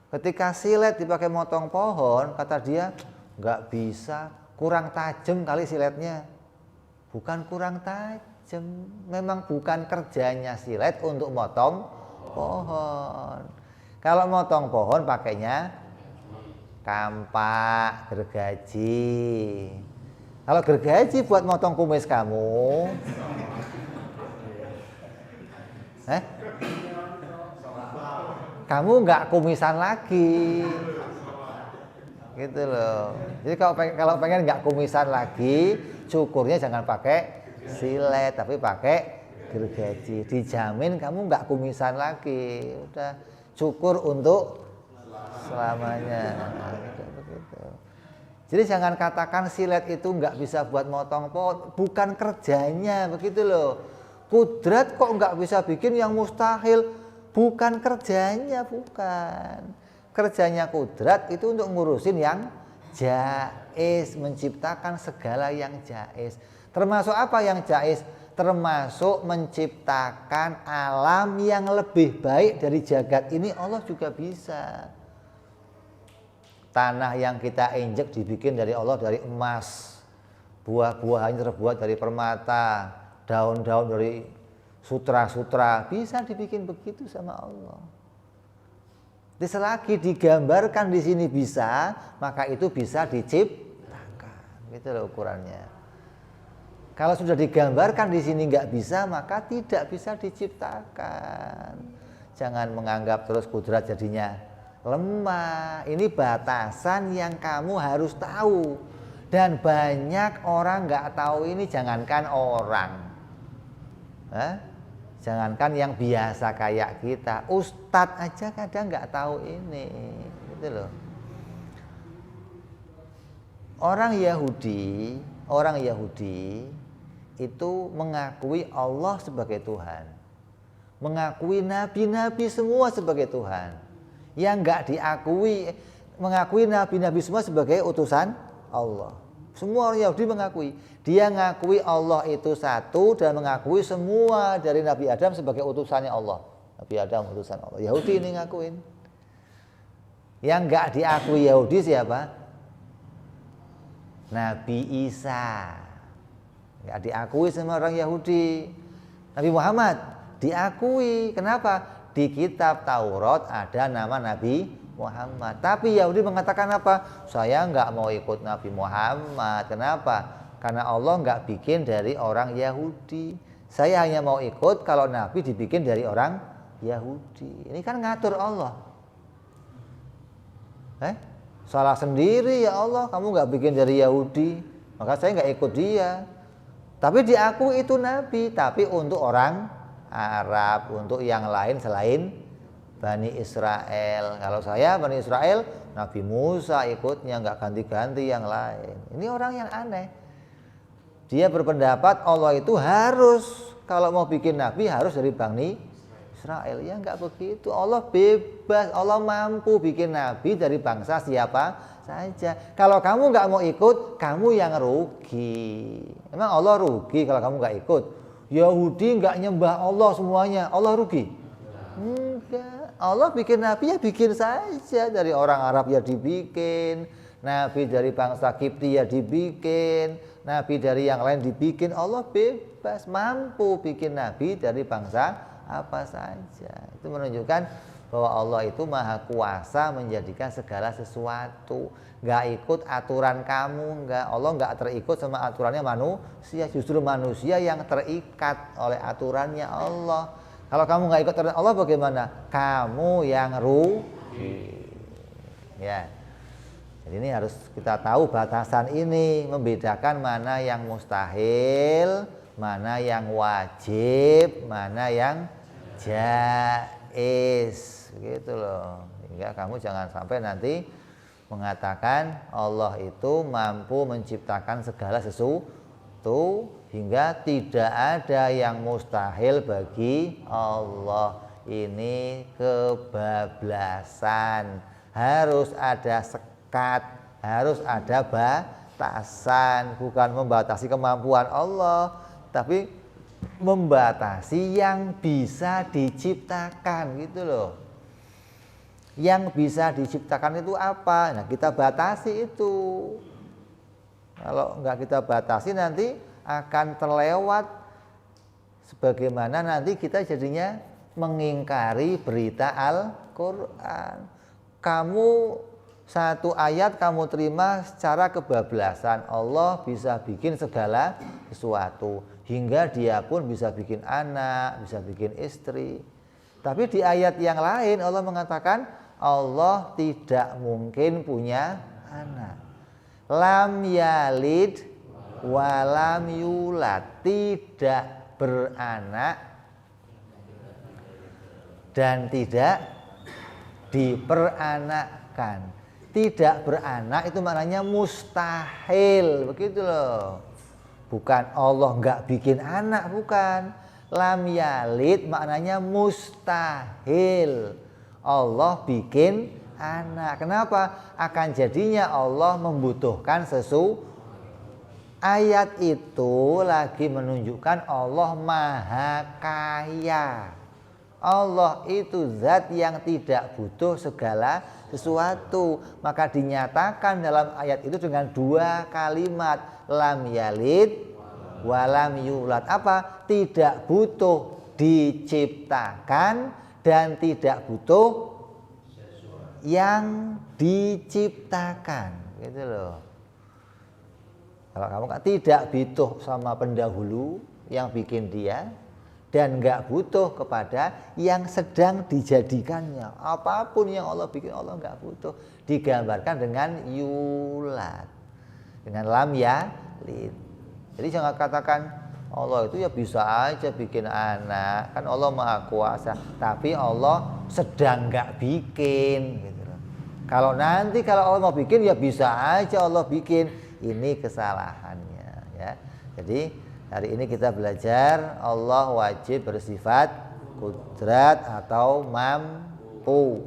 Ketika silet dipakai motong pohon, kata dia nggak bisa, kurang tajam kali siletnya. Bukan kurang tajam, memang bukan kerjanya silet untuk motong pohon. Kalau motong pohon pakainya kampak, gergaji. Kalau gergaji buat motong kumis kamu, kamu nggak kumisan lagi, gitu loh. Jadi kalau pengen nggak kumisan lagi, cukurnya jangan pakai silet, tapi pakai gergaji. Dijamin kamu nggak kumisan lagi. Udah cukur untuk selamanya. Nah, begitu. Jadi jangan katakan silet itu nggak bisa buat motong pohon, bukan kerjanya, begitu loh. Kudrat kok nggak bisa bikin yang mustahil, bukan kerjanya, bukan. Kerjanya kudrat itu untuk ngurusin yang jaiz, menciptakan segala yang jaiz. Termasuk apa yang jaiz? Termasuk menciptakan alam yang lebih baik dari jagat ini, Allah juga bisa. Tanah yang kita injek dibikin dari Allah dari emas, buah-buahannya terbuat dari permata, daun-daun dari sutra-sutra, bisa dibikin begitu sama Allah. Jadi selagi digambarkan di sini bisa, maka itu bisa diciptakan. Gitu loh ukurannya. Kalau sudah digambarkan di sini nggak bisa, maka tidak bisa diciptakan. Jangan menganggap terus kudrat jadinya lemah. Ini batasan yang kamu harus tahu. Dan banyak orang nggak tahu ini, jangankan orang. Jangankan yang biasa kayak kita, ustadz aja kadang nggak tahu ini, gitu loh. Orang Yahudi itu mengakui Allah sebagai Tuhan, mengakui nabi-nabi semua sebagai Tuhan. Yang nggak diakui, mengakui nabi-nabi semua sebagai utusan Allah. Semua orang Yahudi mengakui. Dia mengakui Allah itu satu dan mengakui semua dari Nabi Adam sebagai utusannya Allah. Nabi Adam utusan Allah. Yahudi ini ngakuin. Yang nggak diakui Yahudi siapa? Nabi Isa. Nggak diakui sama orang Yahudi. Nabi Muhammad diakui. Kenapa? Di kitab Taurat ada nama Nabi Muhammad. Tapi Yahudi mengatakan apa? Saya nggak mau ikut Nabi Muhammad. Kenapa? Karena Allah nggak bikin dari orang Yahudi. Saya hanya mau ikut kalau Nabi dibikin dari orang Yahudi. Ini kan ngatur Allah. Salah sendiri ya Allah, kamu nggak bikin dari Yahudi, maka saya nggak ikut dia. Tapi diakui itu Nabi, tapi untuk orang Arab, untuk yang lain selain Bani Israel. Kalau saya Bani Israel, Nabi Musa ikutnya, nggak ganti-ganti yang lain. Ini orang yang aneh. Dia berpendapat Allah itu harus, kalau mau bikin Nabi harus dari Bani Israel. Ya nggak begitu. Allah bebas, Allah mampu bikin Nabi dari bangsa siapa saja. Kalau kamu nggak mau ikut, kamu yang rugi. Emang Allah rugi kalau kamu nggak ikut? Yahudi nggak nyembah Allah semuanya, Allah rugi? Enggak. Allah bikin Nabi ya bikin saja. Dari orang Arab ya dibikin, Nabi dari bangsa Kipti ya dibikin, Nabi dari yang lain dibikin. Allah bebas, mampu bikin Nabi dari bangsa apa saja. Itu menunjukkan bahwa Allah itu maha kuasa menjadikan segala sesuatu. Nggak ikut aturan kamu, nggak. Allah nggak terikut sama aturannya manusia. Justru manusia yang terikat oleh aturannya Allah. Kalau kamu nggak ikut aturan Allah bagaimana? Kamu yang rugi. Ya. Jadi ini harus kita tahu batasan ini, membedakan mana yang mustahil, mana yang wajib, mana yang jaiz, gitu loh. Hingga kamu jangan sampai nanti mengatakan Allah itu mampu menciptakan segala sesuatu, hingga tidak ada yang mustahil bagi Allah. Ini kebablasan. Harus ada sekat, harus ada batasan, bukan membatasi kemampuan Allah, tapi membatasi yang bisa diciptakan, gitu loh. Yang bisa diciptakan itu apa? Nah, kita batasi itu. Kalau enggak kita batasi nanti akan terlewat, sebagaimana nanti kita jadinya mengingkari berita Al-Quran. Kamu satu ayat kamu terima secara kebablasan. Allah bisa bikin segala sesuatu, hingga dia pun bisa bikin anak, bisa bikin istri. Tapi di ayat yang lain Allah mengatakan Allah tidak mungkin punya anak. Lam yalid walam yulad, tidak beranak dan tidak diperanakkan. Tidak beranak itu maknanya mustahil, begitu loh. Bukan Allah nggak bikin anak, bukan. Lam yalid maknanya mustahil, Allah bikin anak. Kenapa? Akan jadinya Allah membutuhkan sesuatu. Ayat itu lagi menunjukkan Allah maha kaya. Allah itu zat yang tidak butuh segala sesuatu. Maka dinyatakan dalam ayat itu dengan dua kalimat, lam yalid walam yulad. Apa? Tidak butuh diciptakan dan tidak butuh yang diciptakan, gitu loh. Kalau kamu kan tidak butuh sama pendahulu yang bikin dia, dan nggak butuh kepada yang sedang dijadikannya. Apapun yang Allah bikin, Allah nggak butuh. Digambarkan dengan yulad, dengan lam yalid. Jadi jangan katakan Allah itu ya bisa aja bikin anak, kan Allah maha kuasa, tapi Allah sedang nggak bikin, gitu loh. Kalau nanti kalau Allah mau bikin ya bisa aja Allah bikin. Ini kesalahannya, ya. Jadi hari ini kita belajar Allah wajib bersifat kudrat atau mampu,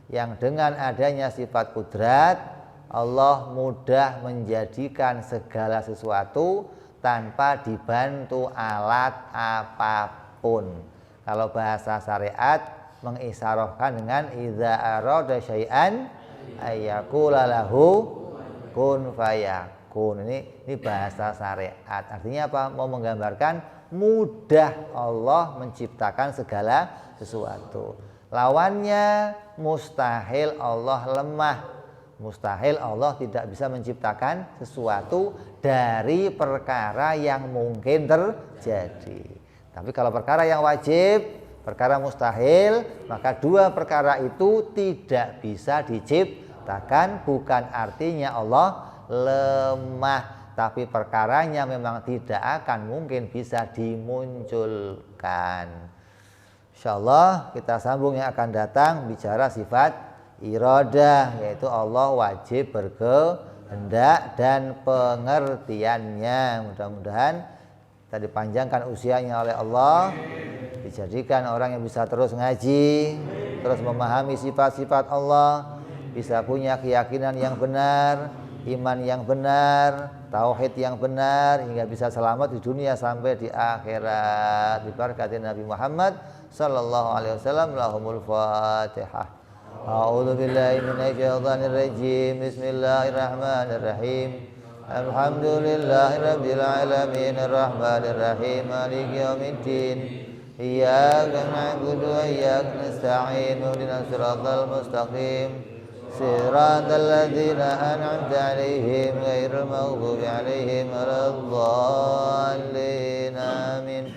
yang dengan adanya sifat kudrat Allah mudah menjadikan segala sesuatu tanpa dibantu alat apapun. Kalau bahasa syariat mengisyaratkan dengan idza arada syai'an ayyaqula lahu kun fayakun. Ini bahasa syariat. Artinya apa? Mau menggambarkan mudah Allah menciptakan segala sesuatu. Lawannya mustahil, Allah lemah. Mustahil Allah tidak bisa menciptakan sesuatu dari perkara yang mungkin terjadi. Tapi kalau perkara yang wajib, perkara mustahil, maka dua perkara itu tidak bisa diciptakan. Bukan artinya Allah lemah, tapi perkaranya memang tidak akan mungkin bisa dimunculkan. Insyaallah kita sambung yang akan datang bicara sifat iradah, yaitu Allah wajib berkehendak dan pengertiannya. Mudah-mudahan kita dipanjangkan usianya oleh Allah, dijadikan orang yang bisa terus ngaji, terus memahami sifat-sifat Allah, bisa punya keyakinan yang benar, iman yang benar, tauhid yang benar, hingga bisa selamat di dunia sampai di akhirat. Diberkati Nabi Muhammad sallallahu alaihi wasallam. Lahumul Fatihah. A'udzu billahi minasyaitonir rajim. Bismillahirrahmanirrahim. Alhamdulillahirabbil alamin arrahmanir rahim maliki yaumiddin. Iyyaka na'budu wa iyyaka nasta'in. Ihdinas siratal mustaqim. Siratal ladzina an'amta 'alaihim ghairil maghdubi 'alaihim waladdallin. Amin.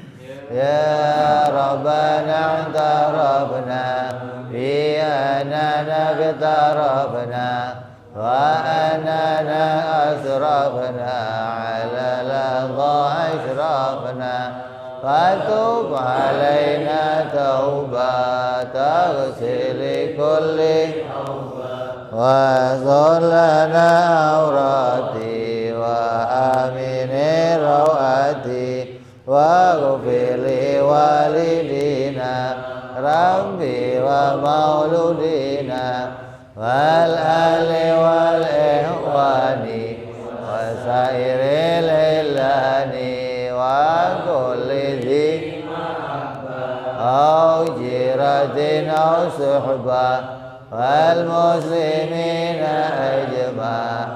Ya Rabbana i'tarafna bi annana bitarafna wa annana asrafna 'ala ladha ashrafna fatub 'alaina taubatan taghsil kulli wa zallana awrati wa amini rawati wa ghfirli walidina rabbi wa mauludina wal ali wal ihwani wa sairil ilani wa kulli dhi au jiratin au suhbah wal muslimina ajma'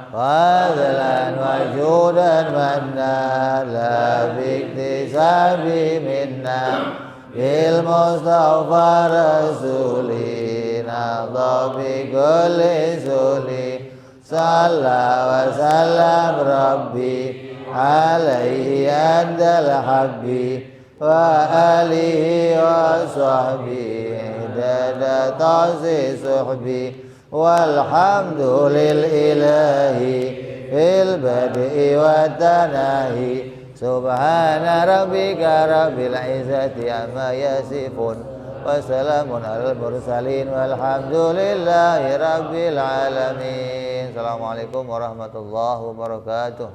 fadlan wa judan manna la biktisabi minna bil mustafa rasulina dhabi kulli suli salla wa sallam rabbi alaihi andal habbi wa alihi wa sahbihi dada ta'zi suhbi walhamdulil ilahi fil bad'i wa tanahi subhana rabbika rabbil izzati amma yasifun wa salamun alal mursalin walhamdulillahi rabbil alamin. Assalamualaikum warahmatullahi wabarakatuh.